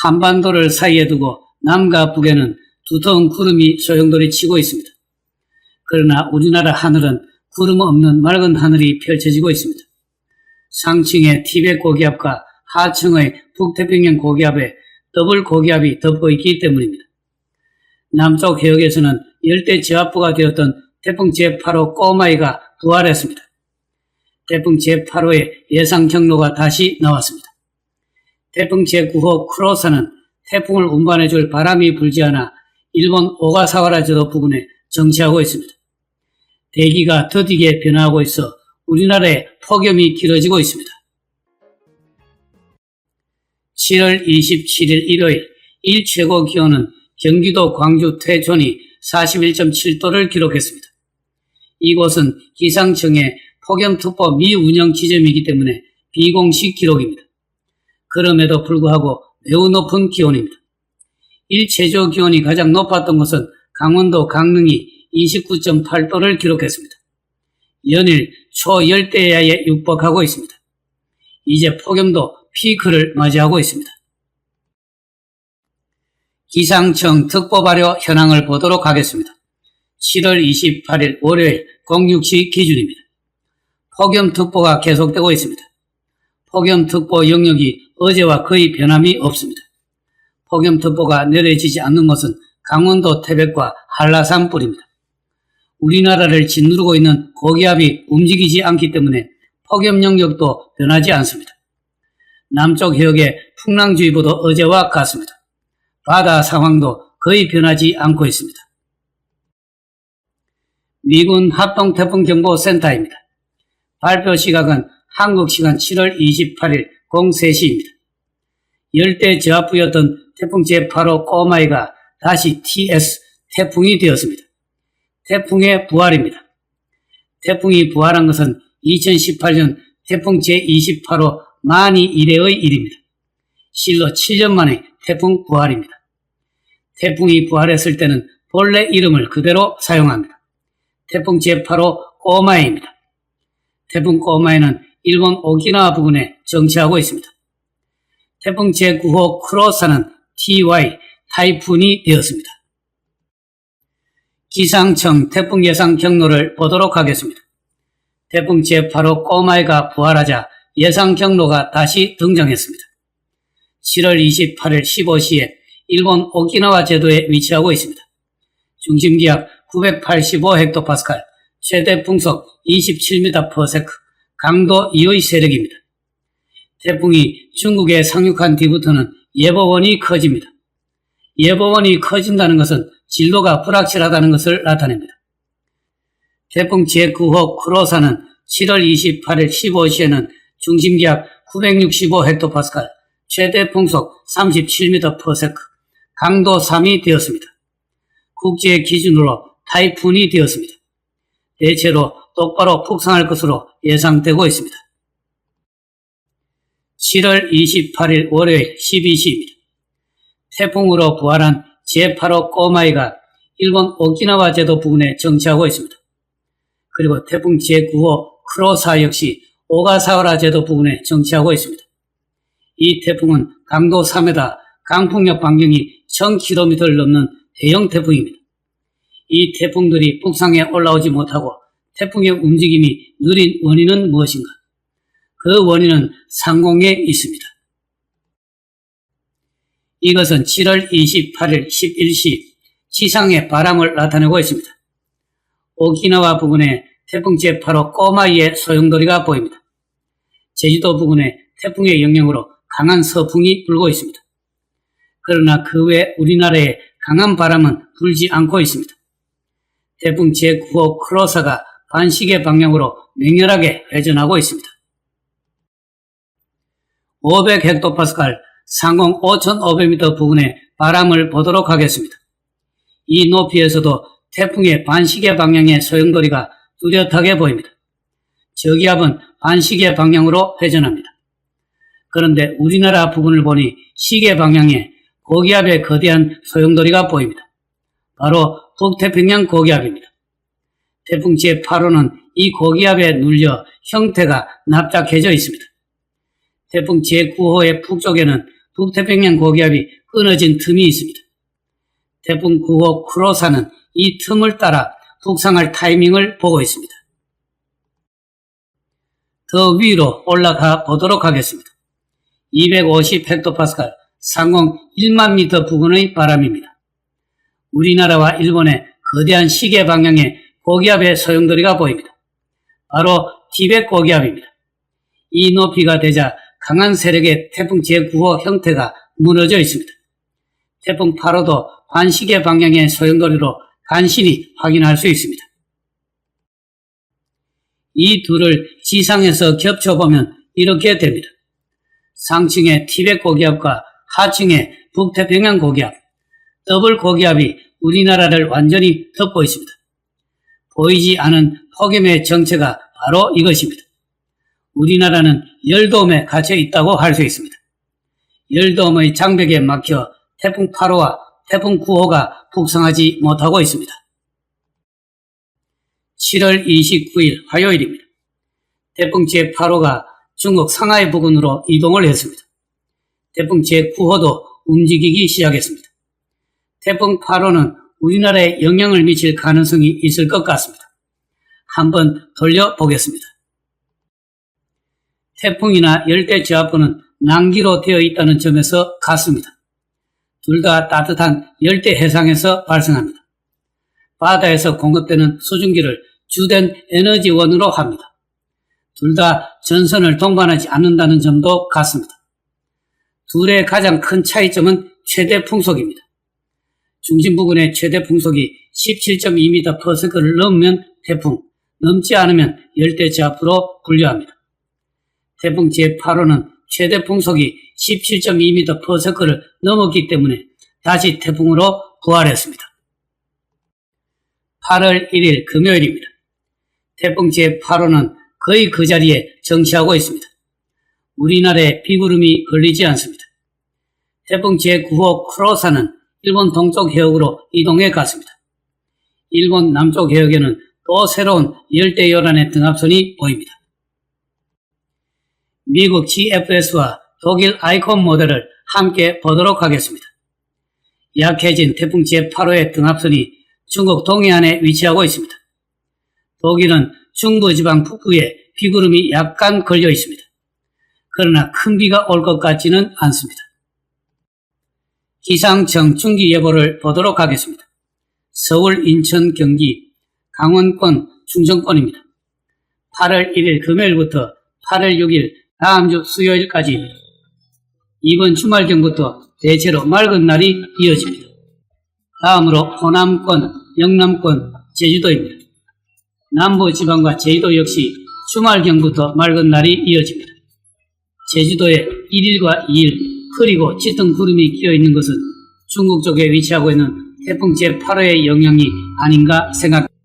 한반도를 사이에 두고 남과 북에는 두터운 구름이 소용돌이 치고 있습니다. 그러나 우리나라 하늘은 구름 없는 맑은 하늘이 펼쳐지고 있습니다. 상층의 티벳 고기압과 하층의 북태평양 고기압에 더블 고기압이 덮고 있기 때문입니다. 남쪽 해역에서는 열대 저압부가 되었던 태풍 제8호 꼬마이가 부활했습니다. 태풍 제8호의 예상 경로가 다시 나왔습니다. 태풍 제9호 크로사는 태풍을 운반해줄 바람이 불지 않아 일본 오가사와라 제도 부근에 정치하고 있습니다. 대기가 더디게 변화하고 있어 우리나라에 폭염이 길어지고 있습니다. 7월 27일 일요일 일최고 기온은 경기도 광주 태촌이 41.7도를 기록했습니다. 이곳은 기상청의 폭염특보 미운영 지점이기 때문에 비공식 기록입니다. 그럼에도 불구하고 매우 높은 기온입니다. 일최저 기온이 가장 높았던 곳은 강원도 강릉이 29.8도를 기록했습니다. 연일 초열대야에 육박하고 있습니다. 이제 폭염도 피크를 맞이하고 있습니다. 기상청 특보 발효 현황을 보도록 하겠습니다. 7월 28일 월요일 06시 기준입니다. 폭염특보가 계속되고 있습니다. 폭염특보 영역이 어제와 거의 변함이 없습니다. 폭염특보가 내려지지 않는 것은 강원도 태백과 한라산뿐입니다. 우리나라를 짓누르고 있는 고기압이 움직이지 않기 때문에 폭염 영역도 변하지 않습니다. 남쪽 해역의 풍랑주의보도 어제와 같습니다. 바다 상황도 거의 변하지 않고 있습니다. 미군 합동태풍경보센터입니다. 발표 시각은 한국 시간 7월 28일 03시입니다. 열대 저압부였던 태풍 제8호 꼬마이가 다시 TS 태풍이 되었습니다. 태풍의 부활입니다. 태풍이 부활한 것은 2018년 태풍 제28호 만이 이래의 일입니다. 실로 7년 만에 태풍 부활입니다. 태풍이 부활했을 때는 본래 이름을 그대로 사용합니다. 태풍 제8호 꼬마이입니다. 태풍 꼬마이는 일본 오키나와 부근에 정치하고 있습니다. 태풍 제9호 크로사는 TY 타이푼이 되었습니다. 기상청 태풍 예상 경로를 보도록 하겠습니다. 태풍 제8호 꼬마이가 부활하자 예상 경로가 다시 등장했습니다. 7월 28일 15시에 일본 오키나와 제도에 위치하고 있습니다. 중심기압 985헥토파스칼, 최대 풍속 27m/s, 강도 2의 세력입니다. 태풍이 중국에 상륙한 뒤부터는 예보원이 커집니다. 예보원이 커진다는 것은 진로가 불확실하다는 것을 나타냅니다. 태풍 제9호 크로사는 7월 28일 15시에는 중심기압 965헥토파스칼, 최대 풍속 37m/s, 강도 3이 되었습니다. 국제 기준으로 타이푼이 되었습니다. 대체로 똑바로 북상할 것으로 예상되고 있습니다. 7월 28일 월요일 12시입니다. 태풍으로 부활한 제8호 꼬마이가 일본 오키나와 제도 부근에 정치하고 있습니다. 그리고 태풍 제9호 크로사 역시 오가사와라 제도 부근에 정치하고 있습니다. 이 태풍은 강도 3m, 강풍력 반경이 1000km를 넘는 대형 태풍입니다. 이 태풍들이 북상에 올라오지 못하고 태풍의 움직임이 느린 원인은 무엇인가? 그 원인은 상공에 있습니다. 이것은 7월 28일 11시 지상의 바람을 나타내고 있습니다. 오키나와 부근에 태풍 제8호 꼬마이의 소용돌이가 보입니다. 제주도 부근에 태풍의 영향으로 강한 서풍이 불고 있습니다. 그러나 그 외 우리나라에 강한 바람은 불지 않고 있습니다. 태풍 제9호 크로사가 반시계 방향으로 맹렬하게 회전하고 있습니다. 500헥토파스칼, 상공 5,500m 부근의 바람을 보도록 하겠습니다. 이 높이에서도 태풍의 반시계 방향의 소용돌이가 뚜렷하게 보입니다. 저기압은 반시계 방향으로 회전합니다. 그런데 우리나라 부근을 보니 시계 방향에 고기압의 거대한 소용돌이가 보입니다. 바로 북태평양 고기압입니다. 태풍 제8호는 이 고기압에 눌려 형태가 납작해져 있습니다. 태풍 제9호의 북쪽에는 북태평양 고기압이 끊어진 틈이 있습니다. 태풍 9호 크로사는 이 틈을 따라 북상할 타이밍을 보고 있습니다. 더 위로 올라가 보도록 하겠습니다. 250헥토파스칼, 상공 1만 미터 부근의 바람입니다. 우리나라와 일본의 거대한 시계 방향의 고기압의 소용돌이가 보입니다. 바로 티벳 고기압입니다. 이 높이가 되자 강한 세력의 태풍 제9호 형태가 무너져 있습니다. 태풍 8호도 반시계 방향의 소용돌이로 간신히 확인할 수 있습니다. 이 둘을 지상에서 겹쳐보면 이렇게 됩니다. 상층의 티벳 고기압과 하층의 북태평양 고기압, 더블 고기압이 우리나라를 완전히 덮고 있습니다. 보이지 않은 폭염의 정체가 바로 이것입니다. 우리나라는 열돔에 갇혀 있다고 할 수 있습니다. 열돔의 장벽에 막혀 태풍 8호와 태풍 9호가 북상하지 못하고 있습니다. 7월 29일 화요일입니다. 태풍 제8호가 중국 상하이 부근으로 이동을 했습니다. 태풍 제9호도 움직이기 시작했습니다. 태풍 8호는 우리나라에 영향을 미칠 가능성이 있을 것 같습니다. 한번 돌려보겠습니다. 태풍이나 열대저하포는 난기로 되어 있다는 점에서 같습니다. 둘 다 따뜻한 열대 해상에서 발생합니다. 바다에서 공급되는 수증기를 주된 에너지원으로 합니다. 둘 다 전선을 동반하지 않는다는 점도 같습니다. 둘의 가장 큰 차이점은 최대 풍속입니다. 중심 부근의 최대 풍속이 17.2m/s를 넘으면 태풍, 넘지 않으면 열대저하포로 분류합니다. 태풍 제8호는 최대 풍속이 17.2m/s를 넘었기 때문에 다시 태풍으로 부활했습니다. 8월 1일 금요일입니다. 태풍 제8호는 거의 그 자리에 정치하고 있습니다. 우리나라에 비구름이 걸리지 않습니다. 태풍 제9호 크로사는 일본 동쪽 해역으로 이동해 갔습니다. 일본 남쪽 해역에는 또 새로운 열대요란의 등압선이 보입니다. 미국 GFS와 독일 아이콘 모델을 함께 보도록 하겠습니다. 약해진 태풍 제8호의 등압선이 중국 동해안에 위치하고 있습니다. 독일은 중부지방 북부에 비구름이 약간 걸려 있습니다. 그러나 큰 비가 올 것 같지는 않습니다. 기상청 중기예보를 보도록 하겠습니다. 서울, 인천, 경기, 강원권, 충청권입니다. 8월 1일 금요일부터 8월 6일 다음 주 수요일까지 이번 주말경부터 대체로 맑은 날이 이어집니다. 다음으로 호남권, 영남권, 제주도입니다. 남부지방과 제주도 역시 주말경부터 맑은 날이 이어집니다. 제주도에 1일과 2일 흐리고 짙은 구름이 끼어있는 것은 중국 쪽에 위치하고 있는 태풍 제8호의 영향이 아닌가 생각합니다.